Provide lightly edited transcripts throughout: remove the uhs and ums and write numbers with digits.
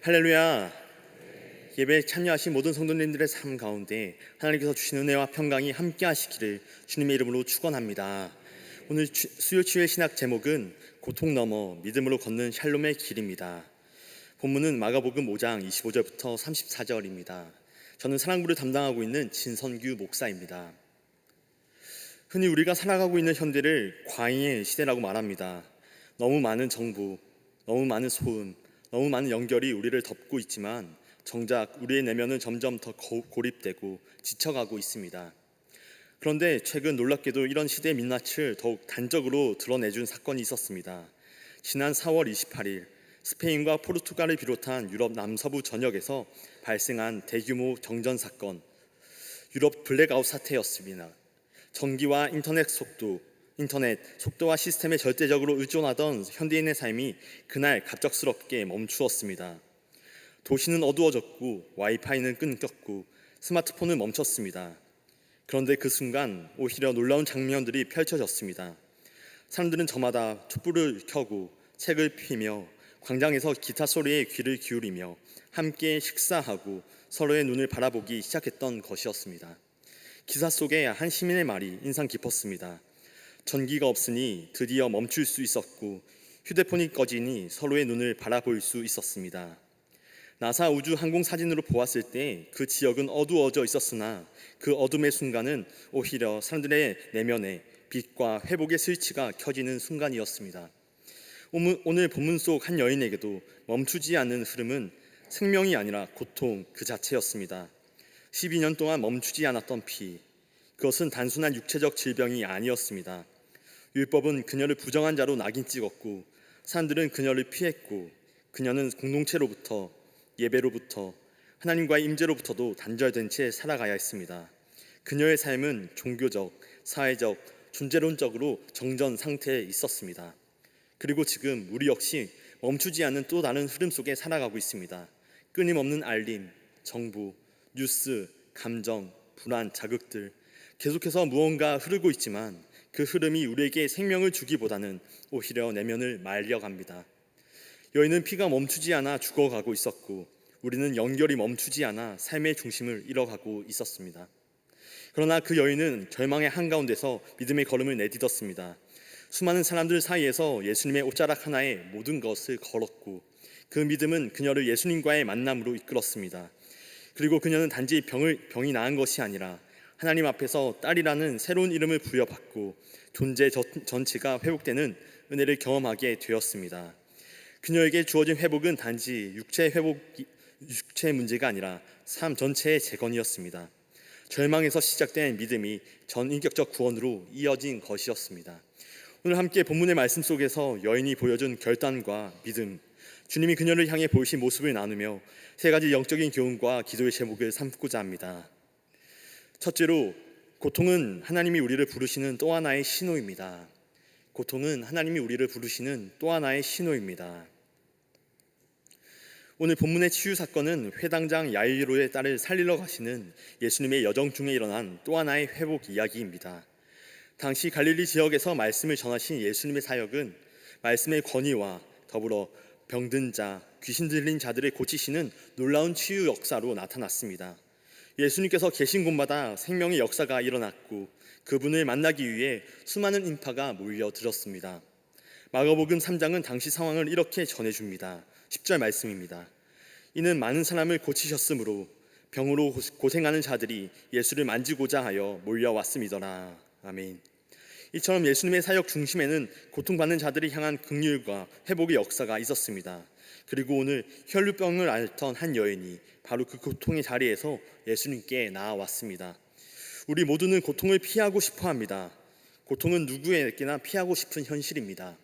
할렐루야. 예배에 참여하신 모든 성도님들의 삶 가운데 하나님께서 주신 은혜와 평강이 함께 하시기를 주님의 이름으로 축원합니다. 오늘 수요 치유의 신학 제목은 고통 넘어 믿음으로 걷는 샬롬의 길입니다. 본문은 마가복음 5장 25절부터 34절입니다. 저는 사랑부를 담당하고 있는 진선규 목사입니다. 흔히 우리가 살아가고 있는 현대를 광야의 시대라고 말합니다. 너무 많은 정보, 너무 많은 소음, 너무 많은 연결이 우리를 덮고 있지만 정작 우리의 내면은 점점 더 고립되고 지쳐가고 있습니다. 그런데 최근 놀랍게도 이런 시대의 민낯을 더욱 단적으로 드러내준 사건이 있었습니다. 지난 4월 28일 스페인과 포르투갈을 비롯한 유럽 남서부 전역에서 발생한 대규모 정전 사건, 유럽 블랙아웃 사태였습니다. 전기와 인터넷 속도와 시스템에 절대적으로 의존하던 현대인의 삶이 그날 갑작스럽게 멈추었습니다. 도시는 어두워졌고 와이파이는 끊겼고 스마트폰은 멈췄습니다. 그런데 그 순간 오히려 놀라운 장면들이 펼쳐졌습니다. 사람들은 저마다 촛불을 켜고 책을 피며 광장에서 기타 소리에 귀를 기울이며 함께 식사하고 서로의 눈을 바라보기 시작했던 것이었습니다. 기사 속에 한 시민의 말이 인상 깊었습니다. 전기가 없으니 드디어 멈출 수 있었고 휴대폰이 꺼지니 서로의 눈을 바라볼 수 있었습니다. 나사 우주 항공 사진으로 보았을 때 그 지역은 어두워져 있었으나 그 어둠의 순간은 오히려 사람들의 내면에 빛과 회복의 스위치가 켜지는 순간이었습니다. 오늘 본문 속 한 여인에게도 멈추지 않는 흐름은 생명이 아니라 고통 그 자체였습니다. 12년 동안 멈추지 않았던 피, 그것은 단순한 육체적 질병이 아니었습니다. 율법은 그녀를 부정한 자로 낙인 찍었고 사람들은 그녀를 피했고 그녀는 공동체로부터, 예배로부터, 하나님과의 임재로부터도 단절된 채 살아가야 했습니다. 그녀의 삶은 종교적, 사회적, 존재론적으로 정전 상태에 있었습니다. 그리고 지금 우리 역시 멈추지 않는 또 다른 흐름 속에 살아가고 있습니다. 끊임없는 알림, 정보, 뉴스, 감정, 불안, 자극들, 계속해서 무언가 흐르고 있지만 그 흐름이 우리에게 생명을 주기보다는 오히려 내면을 말려갑니다. 여인은 피가 멈추지 않아 죽어가고 있었고 우리는 연결이 멈추지 않아 삶의 중심을 잃어가고 있었습니다. 그러나 그 여인은 절망의 한가운데서 믿음의 걸음을 내딛었습니다. 수많은 사람들 사이에서 예수님의 옷자락 하나에 모든 것을 걸었고 그 믿음은 그녀를 예수님과의 만남으로 이끌었습니다. 그리고 그녀는 단지 병이 나은 것이 아니라 하나님 앞에서 딸이라는 새로운 이름을 부여받고 존재 전체가 회복되는 은혜를 경험하게 되었습니다. 그녀에게 주어진 회복은 단지 육체의 문제가 아니라 삶 전체의 재건이었습니다. 절망에서 시작된 믿음이 전인격적 구원으로 이어진 것이었습니다. 오늘 함께 본문의 말씀 속에서 여인이 보여준 결단과 믿음, 주님이 그녀를 향해 보이신 모습을 나누며 세 가지 영적인 교훈과 기도의 제목을 삼고자 합니다. 첫째로, 고통은 하나님이 우리를 부르시는 또 하나의 신호입니다. 고통은 하나님이 우리를 부르시는 또 하나의 신호입니다. 오늘 본문의 치유 사건은 회당장 야이로의 딸을 살리러 가시는 예수님의 여정 중에 일어난 또 하나의 회복 이야기입니다. 당시 갈릴리 지역에서 말씀을 전하신 예수님의 사역은 말씀의 권위와 더불어 병든 자, 귀신 들린 자들을 고치시는 놀라운 치유 역사로 나타났습니다. 예수님께서 계신 곳마다 생명의 역사가 일어났고 그분을 만나기 위해 수많은 인파가 몰려들었습니다. 마가복음 3장은 당시 상황을 이렇게 전해줍니다. 10절 말씀입니다. 이는 많은 사람을 고치셨으므로 병으로 고생하는 자들이 예수를 만지고자 하여 몰려왔음이더라. 아멘. 이처럼 예수님의 사역 중심에는 고통받는 자들을 향한 긍휼과 회복의 역사가 있었습니다. 그리고 오늘 혈루병을 앓던 한 여인이 바로 그 고통의 자리에서 예수님께 나아왔습니다. 우리 모두는 고통을 피하고 싶어 합니다. 고통은 누구에게나 피하고 싶은 현실입니다.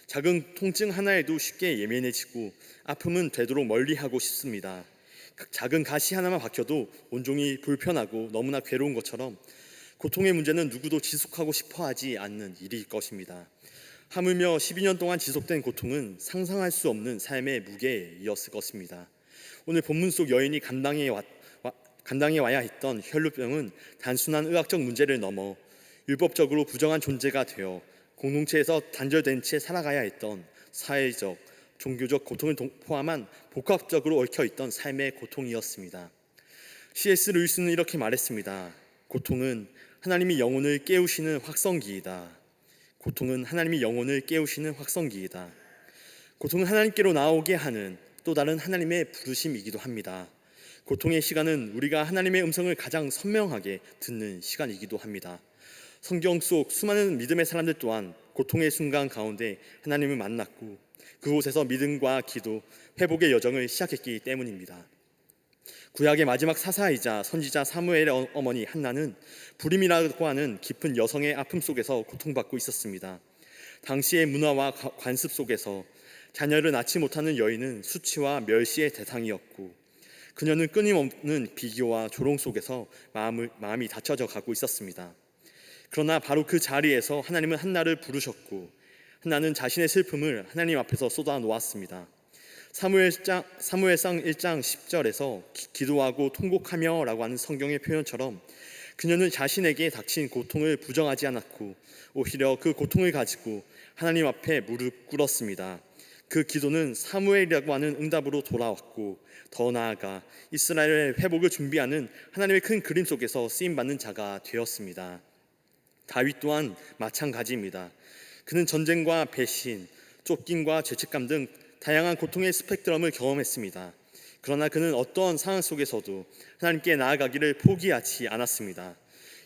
작은 통증 하나에도 쉽게 예민해지고 아픔은 되도록 멀리하고 싶습니다. 작은 가시 하나만 박혀도 온종일 불편하고 너무나 괴로운 것처럼 고통의 문제는 누구도 지속하고 싶어 하지 않는 일일 것입니다. 하물며 12년 동안 지속된 고통은 상상할 수 없는 삶의 무게였을 것입니다. 오늘 본문 속 여인이 감당해 와야 했던 혈루병은 단순한 의학적 문제를 넘어 율법적으로 부정한 존재가 되어 공동체에서 단절된 채 살아가야 했던 사회적, 종교적 고통을 포함한 복합적으로 얽혀있던 삶의 고통이었습니다. C.S. 루이스는 이렇게 말했습니다. 고통은 하나님이 영혼을 깨우시는 확성기이다. 고통은 하나님이 영혼을 깨우시는 확성기이다. 고통은 하나님께로 나오게 하는 또 다른 하나님의 부르심이기도 합니다. 고통의 시간은 우리가 하나님의 음성을 가장 선명하게 듣는 시간이기도 합니다. 성경 속 수많은 믿음의 사람들 또한 고통의 순간 가운데 하나님을 만났고 그곳에서 믿음과 기도, 회복의 여정을 시작했기 때문입니다. 구약의 마지막 사사이자 선지자 사무엘의 어머니 한나는 불임이라고 하는 깊은 여성의 아픔 속에서 고통받고 있었습니다. 당시의 문화와 관습 속에서 자녀를 낳지 못하는 여인은 수치와 멸시의 대상이었고 그녀는 끊임없는 비교와 조롱 속에서 마음이 닫혀져 가고 있었습니다. 그러나 바로 그 자리에서 하나님은 한나를 부르셨고 한나는 자신의 슬픔을 하나님 앞에서 쏟아 놓았습니다. 사무엘상 1장 10절에서 기도하고 통곡하며 라고 하는 성경의 표현처럼 그녀는 자신에게 닥친 고통을 부정하지 않았고 오히려 그 고통을 가지고 하나님 앞에 무릎 꿇었습니다. 그 기도는 사무엘이라고 하는 응답으로 돌아왔고 더 나아가 이스라엘의 회복을 준비하는 하나님의 큰 그림 속에서 쓰임받는 자가 되었습니다. 다윗 또한 마찬가지입니다. 그는 전쟁과 배신, 쫓김과 죄책감 등 다양한 고통의 스펙트럼을 경험했습니다. 그러나 그는 어떠한 상황 속에서도 하나님께 나아가기를 포기하지 않았습니다.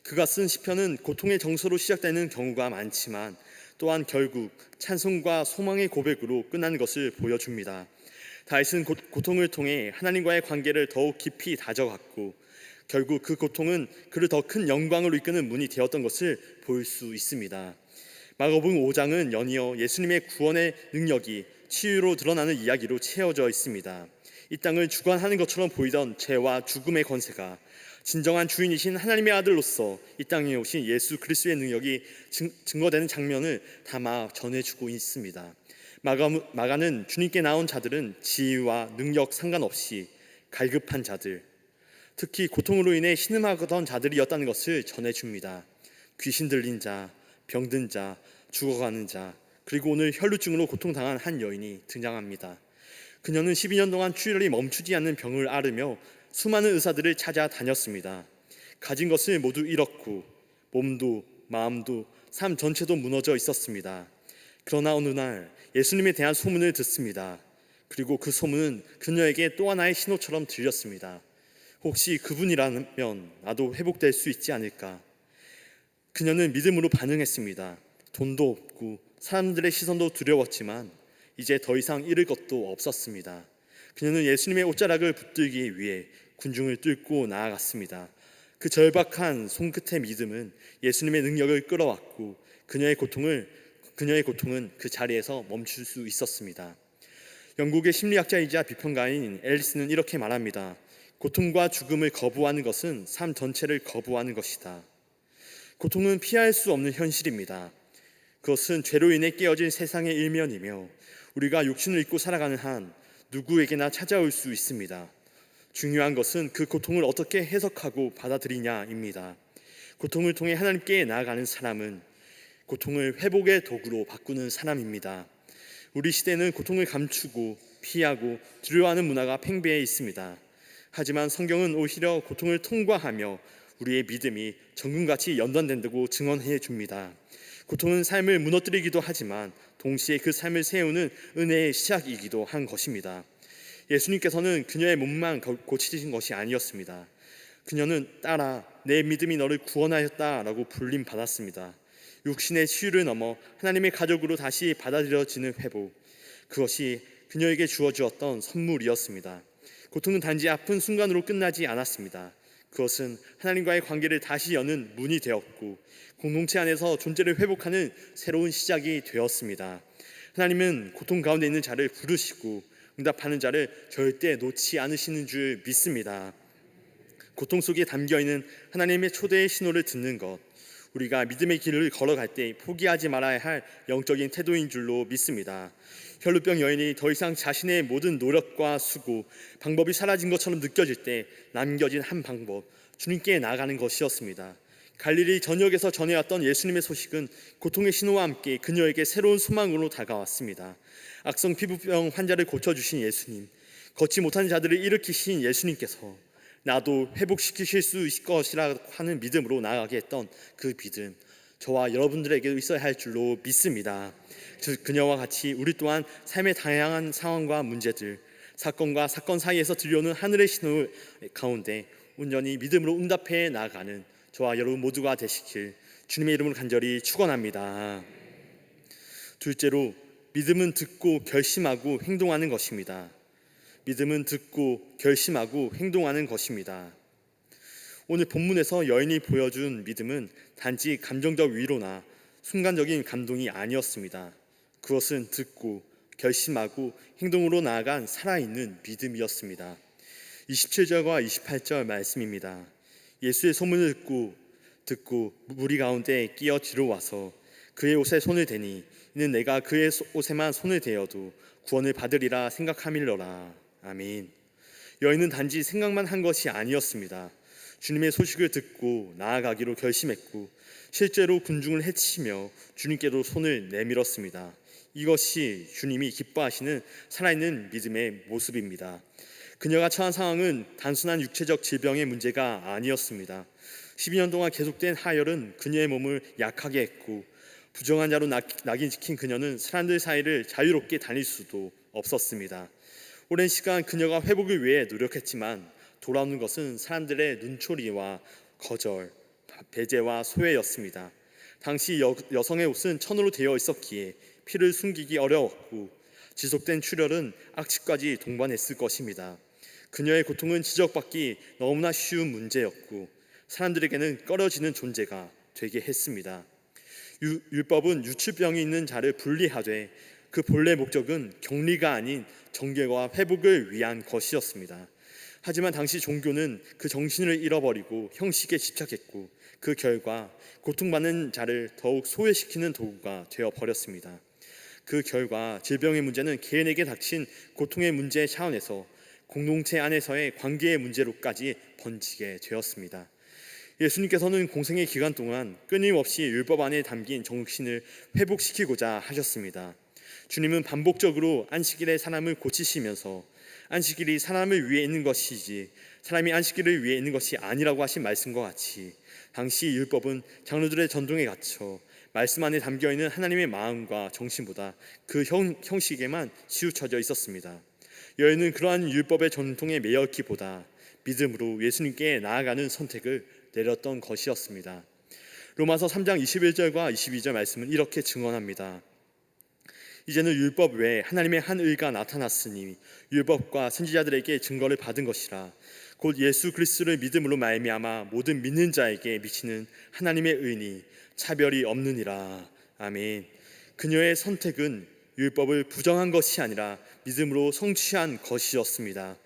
그가 쓴 시편은 고통의 정서로 시작되는 경우가 많지만 또한 결국 찬송과 소망의 고백으로 끝나는 것을 보여줍니다. 다윗은 고통을 통해 하나님과의 관계를 더욱 깊이 다져갔고 결국 그 고통은 그를 더 큰 영광으로 이끄는 문이 되었던 것을 볼 수 있습니다. 마가복음 5장은 연이어 예수님의 구원의 능력이 치유로 드러나는 이야기로 채워져 있습니다. 이 땅을 주관하는 것처럼 보이던 죄와 죽음의 권세가 진정한 주인이신 하나님의 아들로서 이 땅에 오신 예수 그리스도의 능력이 증거되는 장면을 담아 전해주고 있습니다. 마가는 주님께 나온 자들은 지위와 능력 상관없이 갈급한 자들, 특히 고통으로 인해 신음하던 자들이었다는 것을 전해줍니다. 귀신 들린 자, 병든 자, 죽어가는 자, 그리고 오늘 혈루증으로 고통당한 한 여인이 등장합니다. 그녀는 12년 동안 출혈이 멈추지 않는 병을 앓으며 수많은 의사들을 찾아다녔습니다. 가진 것을 모두 잃었고 몸도 마음도 삶 전체도 무너져 있었습니다. 그러나 어느 날 예수님에 대한 소문을 듣습니다. 그리고 그 소문은 그녀에게 또 하나의 신호처럼 들렸습니다. 혹시 그분이라면 나도 회복될 수 있지 않을까? 그녀는 믿음으로 반응했습니다. 돈도 없고 사람들의 시선도 두려웠지만 이제 더 이상 잃을 것도 없었습니다. 그녀는 예수님의 옷자락을 붙들기 위해 군중을 뚫고 나아갔습니다. 그 절박한 손끝의 믿음은 예수님의 능력을 끌어왔고 그녀의 고통은 그 자리에서 멈출 수 있었습니다. 영국의 심리학자이자 비평가인 앨리스는 이렇게 말합니다. 고통과 죽음을 거부하는 것은 삶 전체를 거부하는 것이다. 고통은 피할 수 없는 현실입니다. 그것은 죄로 인해 깨어진 세상의 일면이며 우리가 육신을 입고 살아가는 한 누구에게나 찾아올 수 있습니다. 중요한 것은 그 고통을 어떻게 해석하고 받아들이냐입니다. 고통을 통해 하나님께 나아가는 사람은 고통을 회복의 도구로 바꾸는 사람입니다. 우리 시대는 고통을 감추고 피하고 두려워하는 문화가 팽배해 있습니다. 하지만 성경은 오히려 고통을 통과하며 우리의 믿음이 정금같이 연단된다고 증언해 줍니다. 고통은 삶을 무너뜨리기도 하지만 동시에 그 삶을 세우는 은혜의 시작이기도 한 것입니다. 예수님께서는 그녀의 몸만 고치신 것이 아니었습니다. 그녀는 딸아 내 믿음이 너를 구원하였다라고 불림 받았습니다. 육신의 치유를 넘어 하나님의 가족으로 다시 받아들여지는 회복, 그것이 그녀에게 주어주었던 선물이었습니다. 고통은 단지 아픈 순간으로 끝나지 않았습니다. 그것은 하나님과의 관계를 다시 여는 문이 되었고 공동체 안에서 존재를 회복하는 새로운 시작이 되었습니다. 하나님은 고통 가운데 있는 자를 부르시고 응답하는 자를 절대 놓지 않으시는 줄 믿습니다. 고통 속에 담겨있는 하나님의 초대의 신호를 듣는 것, 우리가 믿음의 길을 걸어갈 때 포기하지 말아야 할 영적인 태도인 줄로 믿습니다. 혈루병 여인이 더 이상 자신의 모든 노력과 수고, 방법이 사라진 것처럼 느껴질 때 남겨진 한 방법, 주님께 나아가는 것이었습니다. 갈릴리 전역에서 전해왔던 예수님의 소식은 고통의 신호와 함께 그녀에게 새로운 소망으로 다가왔습니다. 악성 피부병 환자를 고쳐주신 예수님, 걷지 못하는 자들을 일으키신 예수님께서 나도 회복시키실 수 있을 것이라 하는 믿음으로 나아가게 했던 그 믿음, 저와 여러분들에게도 있어야 할 줄로 믿습니다. 그녀와 같이 우리 또한 삶의 다양한 상황과 문제들, 사건과 사건 사이에서 들려오는 하늘의 신호 가운데 온전히 믿음으로 응답해 나아가는 저와 여러분 모두가 되시길 주님의 이름으로 간절히 축원합니다. 둘째로, 믿음은 듣고 결심하고 행동하는 것입니다. 믿음은 듣고 결심하고 행동하는 것입니다. 오늘 본문에서 여인이 보여준 믿음은 단지 감정적 위로나 순간적인 감동이 아니었습니다. 그것은 듣고 결심하고 행동으로 나아간 살아있는 믿음이었습니다. 27절과 28절 말씀입니다. 예수의 소문을 듣고 무리 가운데 끼어 들어와서 그의 옷에 손을 대니 이는 내가 그의 옷에만 손을 대어도 구원을 받으리라 생각함일러라. 아멘. 여인은 단지 생각만 한 것이 아니었습니다. 주님의 소식을 듣고 나아가기로 결심했고 실제로 군중을 해치며 주님께로 손을 내밀었습니다. 이것이 주님이 기뻐하시는 살아있는 믿음의 모습입니다. 그녀가 처한 상황은 단순한 육체적 질병의 문제가 아니었습니다. 12년 동안 계속된 하혈은 그녀의 몸을 약하게 했고 부정한 자로 낙인 찍힌 그녀는 사람들 사이를 자유롭게 다닐 수도 없었습니다. 오랜 시간 그녀가 회복을 위해 노력했지만 돌아오는 것은 사람들의 눈초리와 거절, 배제와 소외였습니다. 당시 여성의 옷은 천으로 되어 있었기에 피를 숨기기 어려웠고 지속된 출혈은 악취까지 동반했을 것입니다. 그녀의 고통은 지적받기 너무나 쉬운 문제였고 사람들에게는 꺼려지는 존재가 되게 했습니다. 율법은 유출병이 있는 자를 분리하되 그 본래 목적은 격리가 아닌 정결과 회복을 위한 것이었습니다. 하지만 당시 종교는 그 정신을 잃어버리고 형식에 집착했고 그 결과 고통받는 자를 더욱 소외시키는 도구가 되어버렸습니다. 그 결과 질병의 문제는 개인에게 닥친 고통의 문제 차원에서 공동체 안에서의 관계의 문제로까지 번지게 되었습니다. 예수님께서는 공생의 기간 동안 끊임없이 율법 안에 담긴 정신을 회복시키고자 하셨습니다. 주님은 반복적으로 안식일에 사람을 고치시면서 안식일이 사람을 위해 있는 것이지 사람이 안식일을 위해 있는 것이 아니라고 하신 말씀과 같이 당시 율법은 장로들의 전통에 갇혀 말씀 안에 담겨있는 하나님의 마음과 정신보다 그 형식에만 치우쳐져 있었습니다. 여인은 그러한 율법의 전통에 매였기보다 믿음으로 예수님께 나아가는 선택을 내렸던 것이었습니다. 로마서 3장 21절과 22절 말씀은 이렇게 증언합니다. 이제는 율법 외에 하나님의 한 의가 나타났으니 율법과 선지자들에게 증거를 받은 것이라. 곧 예수 그리스도를 믿음으로 말미암아 모든 믿는 자에게 미치는 하나님의 의니 차별이 없느니라. 아멘. 그녀의 선택은 율법을 부정한 것이 아니라 믿음으로 성취한 것이었습니다.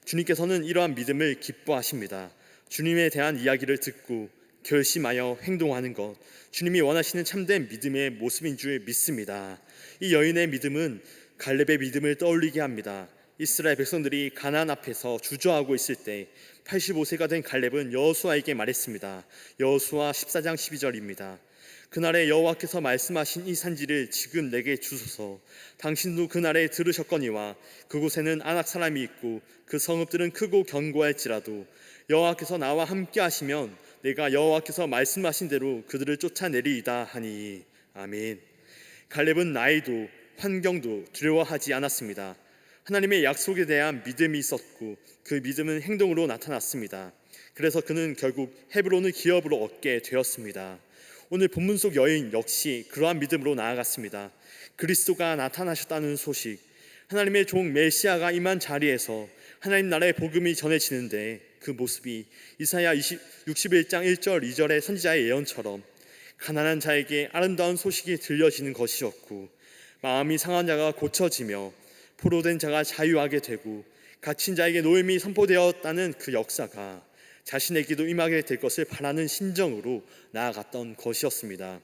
주님께서는 이러한 믿음을 기뻐하십니다. 주님에 대한 이야기를 듣고 결심하여 행동하는 것, 주님이 원하시는 참된 믿음의 모습인 줄 믿습니다. 이 여인의 믿음은 갈렙의 믿음을 떠올리게 합니다. 이스라엘 백성들이 가나안 앞에서 주저하고 있을 때 85세가 된 갈렙은 여호수아에게 말했습니다. 여호수아 14장 12절입니다. 그날에 여호와께서 말씀하신 이 산지를 지금 내게 주소서. 당신도 그날에 들으셨거니와 그곳에는 아낙 사람이 있고 그 성읍들은 크고 견고할지라도 여호와께서 나와 함께 하시면 내가 여호와께서 말씀하신 대로 그들을 쫓아내리이다 하니. 아멘. 갈렙은 나이도 환경도 두려워하지 않았습니다. 하나님의 약속에 대한 믿음이 있었고 그 믿음은 행동으로 나타났습니다. 그래서 그는 결국 헤브론을 기업으로 얻게 되었습니다. 오늘 본문 속 여인 역시 그러한 믿음으로 나아갔습니다. 그리스도가 나타나셨다는 소식, 하나님의 종 메시아가 임한 자리에서 하나님 나라의 복음이 전해지는데 그 모습이 이사야 61장 1절 2절의 선지자의 예언처럼 가난한 자에게 아름다운 소식이 들려지는 것이었고 마음이 상한 자가 고쳐지며 포로된 자가 자유하게 되고 갇힌 자에게 노임이 선포되었다는 그 역사가 자신에게도 임하게 될 것을 바라는 심정으로 나아갔던 것이었습니다.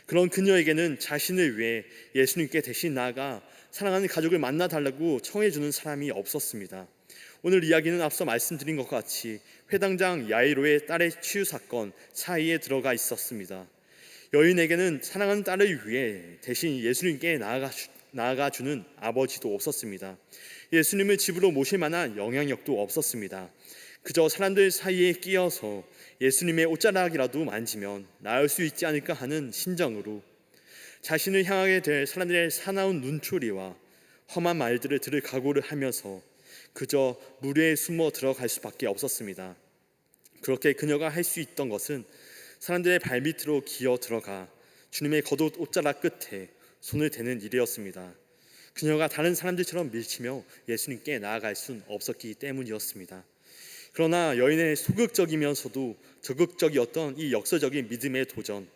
그런 그녀에게는 자신을 위해 예수님께 대신 나아가 사랑하는 가족을 만나달라고 청해주는 사람이 없었습니다. 오늘 이야기는 앞서 말씀드린 것과 같이 회당장 야이로의 딸의 치유 사건 사이에 들어가 있었습니다. 여인에게는 사랑하는 딸을 위해 대신 예수님께 나아가주는 아버지도 없었습니다. 예수님을 집으로 모실 만한 영향력도 없었습니다. 그저 사람들 사이에 끼어서 예수님의 옷자락이라도 만지면 나을 수 있지 않을까 하는 심정으로 자신을 향하게 될 사람들의 사나운 눈초리와 험한 말들을 들을 각오를 하면서 그저 무리에 숨어 들어갈 수밖에 없었습니다. 그렇게 그녀가 할 수 있던 것은 사람들의 발밑으로 기어 들어가 주님의 겉옷 옷자락 끝에 손을 대는 일이었습니다. 그녀가 다른 사람들처럼 밀치며 예수님께 나아갈 수는 없었기 때문이었습니다. 그러나 여인의 소극적이면서도 적극적이었던 이 역사적인 믿음의 도전,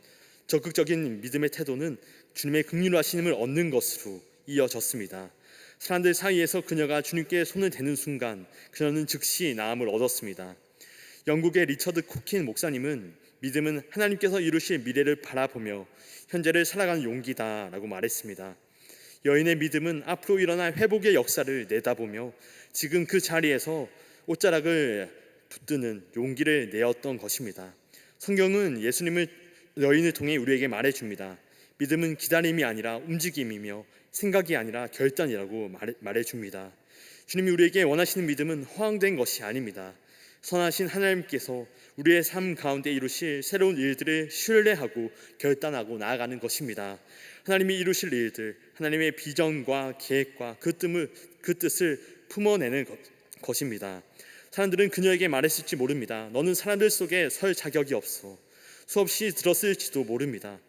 적극적인 믿음의 태도는 주님의 긍휼하심을 얻는 것으로 이어졌습니다. 사람들 사이에서 그녀가 주님께 손을 대는 순간 그녀는 즉시 나음을 얻었습니다. 영국의 리처드 코킨 목사님은 믿음은 하나님께서 이루실 미래를 바라보며 현재를 살아가는 용기다라고 말했습니다. 여인의 믿음은 앞으로 일어날 회복의 역사를 내다보며 지금 그 자리에서 옷자락을 붙드는 용기를 내었던 것입니다. 성경은 예수님을 여인을 통해 우리에게 말해줍니다. 믿음은 기다림이 아니라 움직임이며 생각이 아니라 결단이라고 말해줍니다. 주님이 우리에게 원하시는 믿음은 허황된 것이 아닙니다. 선하신 하나님께서 우리의 삶 가운데 이루실 새로운 일들을 신뢰하고 결단하고 나아가는 것입니다. 하나님이 이루실 일들, 하나님의 비전과 계획과 그 뜻을 품어내는 것입니다. 사람들은 그녀에게 말했을지 모릅니다. 너는 사람들 속에 설 자격이 없어. 수없이 들었을지도 모릅니다.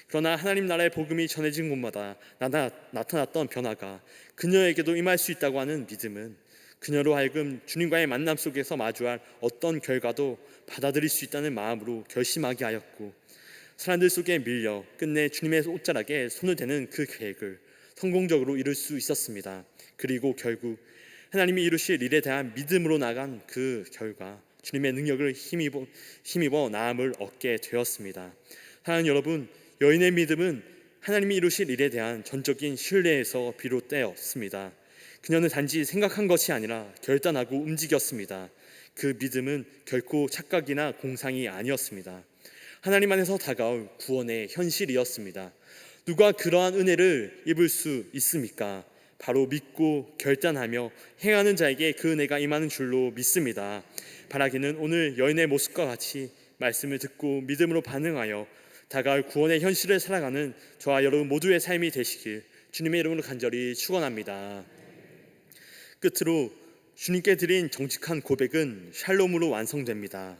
그러나 하나님 나라의 복음이 전해진 곳마다 나타났던 변화가 그녀에게도 임할 수 있다고 하는 믿음은 그녀로 하여금 주님과의 만남 속에서 마주할 어떤 결과도 받아들일 수 있다는 마음으로 결심하게 하였고, 사람들 속에 밀려 끝내 주님의 옷자락에 손을 대는 그 계획을 성공적으로 이룰 수 있었습니다. 그리고 결국 하나님이 이루실 일에 대한 믿음으로 나간 그 결과 주님의 능력을 힘입어 나음을 얻게 되었습니다. 사랑하는 여러분, 여인의 믿음은 하나님이 이루실 일에 대한 전적인 신뢰에서 비롯되었습니다. 그녀는 단지 생각한 것이 아니라 결단하고 움직였습니다. 그 믿음은 결코 착각이나 공상이 아니었습니다. 하나님 안에서 다가올 구원의 현실이었습니다. 누가 그러한 은혜를 입을 수 있습니까? 바로 믿고 결단하며 행하는 자에게 그 은혜가 임하는 줄로 믿습니다. 바라기는 오늘 여인의 모습과 같이 말씀을 듣고 믿음으로 반응하여 다가올 구원의 현실을 살아가는 저와 여러분 모두의 삶이 되시길 주님의 이름으로 간절히 축원합니다. 끝으로 주님께 드린 정직한 고백은 샬롬으로 완성됩니다.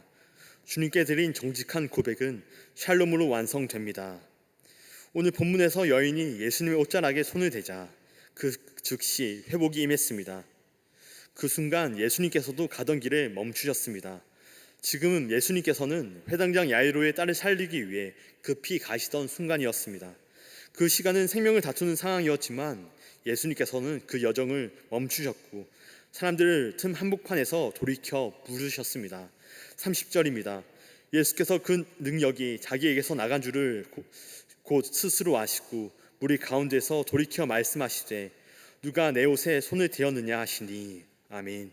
주님께 드린 정직한 고백은 샬롬으로 완성됩니다. 오늘 본문에서 여인이 예수님의 옷자락에 손을 대자 그 즉시 회복이 임했습니다. 그 순간 예수님께서도 가던 길을 멈추셨습니다. 지금 예수님께서는 회당장 야이로의 딸을 살리기 위해 급히 가시던 순간이었습니다. 그 시간은 생명을 다투는 상황이었지만 예수님께서는 그 여정을 멈추셨고 사람들을 틈 한복판에서 돌이켜 부르셨습니다. 30절입니다. 예수께서 그 능력이 자기에게서 나간 줄을 곧 스스로 아시고 무리 가운데서 돌이켜 말씀하시되 누가 내 옷에 손을 대었느냐 하시니 아멘.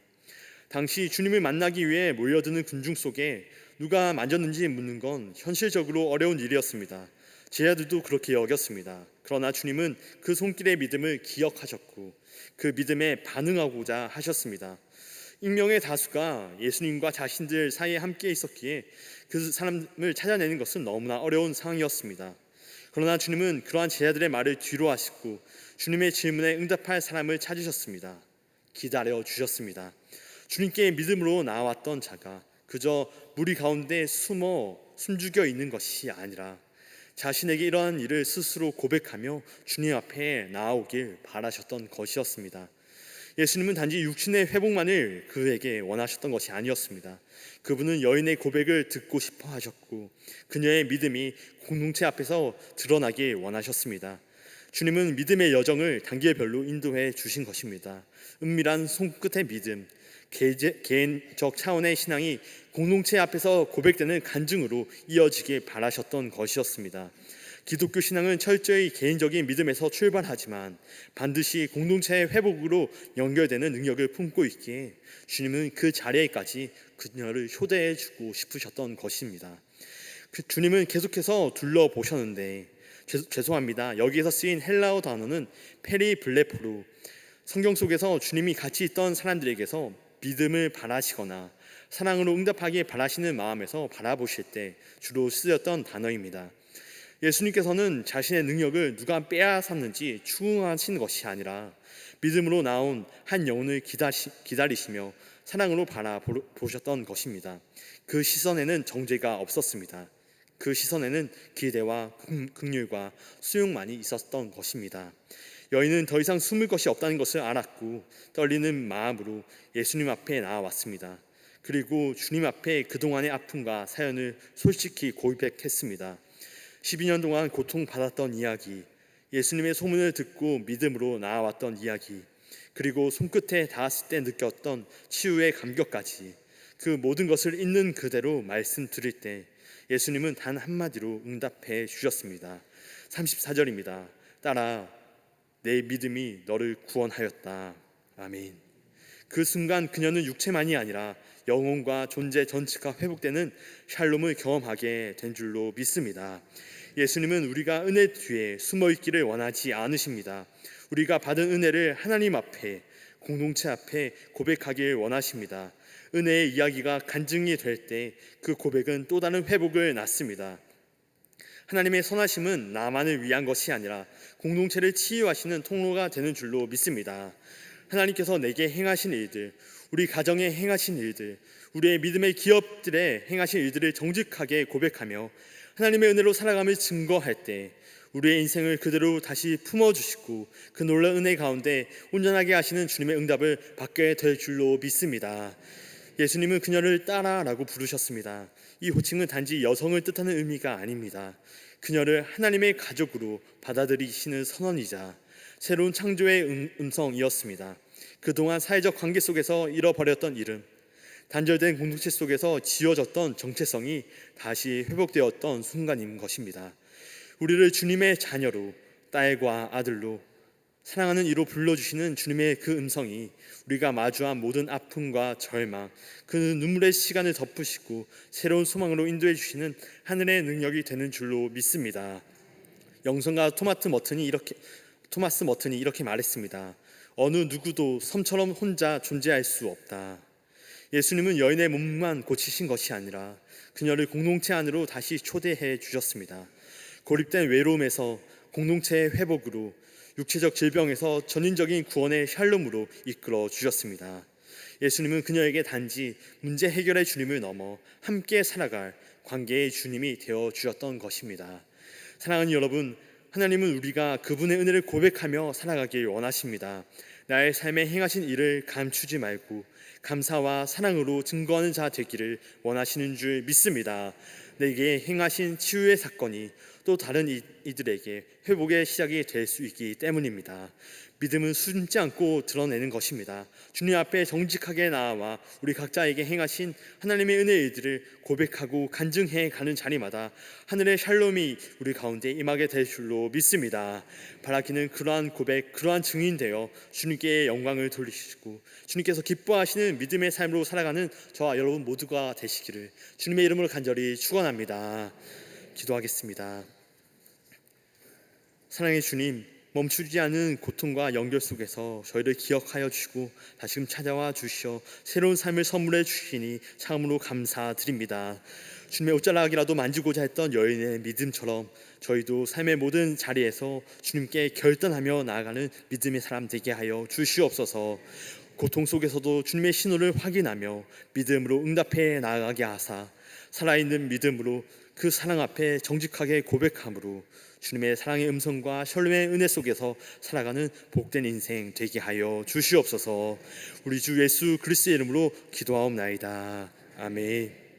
당시 주님을 만나기 위해 몰려드는 군중 속에 누가 만졌는지 묻는 건 현실적으로 어려운 일이었습니다. 제자들도 그렇게 여겼습니다. 그러나 주님은 그 손길의 믿음을 기억하셨고 그 믿음에 반응하고자 하셨습니다. 익명의 다수가 예수님과 자신들 사이에 함께 있었기에 그 사람을 찾아내는 것은 너무나 어려운 상황이었습니다. 그러나 주님은 그러한 제자들의 말을 뒤로 하시고 주님의 질문에 응답할 사람을 찾으셨습니다. 기다려 주셨습니다. 주님께 믿음으로 나왔던 자가 그저 무리 가운데 숨죽여 있는 것이 아니라 자신에게 이러한 일을 스스로 고백하며 주님 앞에 나아오길 바라셨던 것이었습니다. 예수님은 단지 육신의 회복만을 그에게 원하셨던 것이 아니었습니다. 그분은 여인의 고백을 듣고 싶어 하셨고 그녀의 믿음이 공동체 앞에서 드러나길 원하셨습니다. 주님은 믿음의 여정을 단계별로 인도해 주신 것입니다. 은밀한 손끝의 믿음, 개인적 차원의 신앙이 공동체 앞에서 고백되는 간증으로 이어지길 바라셨던 것이었습니다. 기독교 신앙은 철저히 개인적인 믿음에서 출발하지만 반드시 공동체의 회복으로 연결되는 능력을 품고 있기에 주님은 그 자리에까지 그녀를 초대해 주고 싶으셨던 것입니다. 주님은 계속해서 둘러보셨는데 죄송합니다. 여기에서 쓰인 헬라어 단어는 페리블레포로, 성경 속에서 주님이 같이 있던 사람들에게서 믿음을 바라시거나 사랑으로 응답하길 바라시는 마음에서 바라보실 때 주로 쓰였던 단어입니다. 예수님께서는 자신의 능력을 누가 빼앗았는지 추궁하신 것이 아니라 믿음으로 나온 한 영혼을 기다리시며 사랑으로 바라보셨던 것입니다. 그 시선에는 정죄가 없었습니다. 그 시선에는 기대와 긍휼과 수용만이 있었던 것입니다. 여인은 더 이상 숨을 것이 없다는 것을 알았고 떨리는 마음으로 예수님 앞에 나아왔습니다. 그리고 주님 앞에 그동안의 아픔과 사연을 솔직히 고백했습니다. 12년 동안 고통받았던 이야기, 예수님의 소문을 듣고 믿음으로 나아왔던 이야기, 그리고 손끝에 닿았을 때 느꼈던 치유의 감격까지 그 모든 것을 있는 그대로 말씀드릴 때 예수님은 단 한마디로 응답해 주셨습니다. 34절입니다. 딸아, 내 믿음이 너를 구원하였다. 아멘. 그 순간 그녀는 육체만이 아니라 영혼과 존재 전체가 회복되는 샬롬을 경험하게 된 줄로 믿습니다. 예수님은 우리가 은혜 뒤에 숨어있기를 원하지 않으십니다. 우리가 받은 은혜를 하나님 앞에, 공동체 앞에 고백하길 원하십니다. 은혜의 이야기가 간증이 될 때 그 고백은 또 다른 회복을 낳습니다. 하나님의 선하심은 나만을 위한 것이 아니라 공동체를 치유하시는 통로가 되는 줄로 믿습니다. 하나님께서 내게 행하신 일들, 우리 가정에 행하신 일들, 우리의 믿음의 기업들에 행하신 일들을 정직하게 고백하며 하나님의 은혜로 살아감을 증거할 때 우리의 인생을 그대로 다시 품어주시고 그 놀라운 은혜 가운데 온전하게 하시는 주님의 응답을 받게 될 줄로 믿습니다. 예수님은 그녀를 딸아라고 부르셨습니다. 이 호칭은 단지 여성을 뜻하는 의미가 아닙니다. 그녀를 하나님의 가족으로 받아들이시는 선언이자 새로운 창조의 음성이었습니다. 그동안 사회적 관계 속에서 잃어버렸던 이름, 단절된 공동체 속에서 지어졌던 정체성이 다시 회복되었던 순간인 것입니다. 우리를 주님의 자녀로, 딸과 아들로, 사랑하는 이로 불러주시는 주님의 그 음성이 우리가 마주한 모든 아픔과 절망, 그 눈물의 시간을 덮으시고 새로운 소망으로 인도해 주시는 하늘의 능력이 되는 줄로 믿습니다. 영성가 토마스 머튼이 이렇게 말했습니다. 어느 누구도 섬처럼 혼자 존재할 수 없다. 예수님은 여인의 몸만 고치신 것이 아니라 그녀를 공동체 안으로 다시 초대해 주셨습니다. 고립된 외로움에서 공동체의 회복으로, 육체적 질병에서 전인적인 구원의 샬롬으로 이끌어 주셨습니다. 예수님은 그녀에게 단지 문제 해결의 주님을 넘어 함께 살아갈 관계의 주님이 되어 주셨던 것입니다. 사랑하는 여러분, 하나님은 우리가 그분의 은혜를 고백하며 살아가길 원하십니다. 나의 삶에 행하신 일을 감추지 말고 감사와 사랑으로 증거하는 자 되기를 원하시는 줄 믿습니다. 내게 행하신 치유의 사건이 또 다른 이들에게 회복의 시작이 될 수 있기 때문입니다. 믿음은 숨지 않고 드러내는 것입니다. 주님 앞에 정직하게 나아와 우리 각자에게 행하신 하나님의 은혜의 일들을 고백하고 간증해 가는 자리마다 하늘의 샬롬이 우리 가운데 임하게 될 줄로 믿습니다. 바라기는 그러한 고백, 그러한 증인되어 주님께 영광을 돌리시고 주님께서 기뻐하시는 믿음의 삶으로 살아가는 저와 여러분 모두가 되시기를 주님의 이름으로 간절히 축원합니다. 기도하겠습니다. 사랑의 주님, 멈추지 않은 고통과 연결 속에서 저희를 기억하여 주시고 다시금 찾아와 주시어 새로운 삶을 선물해 주시니 참으로 감사드립니다. 주님의 옷자락이라도 만지고자 했던 여인의 믿음처럼 저희도 삶의 모든 자리에서 주님께 결단하며 나아가는 믿음의 사람 되게 하여 주시옵소서. 고통 속에서도 주님의 신호를 확인하며 믿음으로 응답해 나아가게 하사 살아있는 믿음으로 그 사랑 앞에 정직하게 고백함으로 주님의 사랑의 음성과 샬롬의 은혜 속에서 살아가는 복된 인생 되게 하여 주시옵소서. 우리 주 예수 그리스도의 이름으로 기도하옵나이다. 아멘.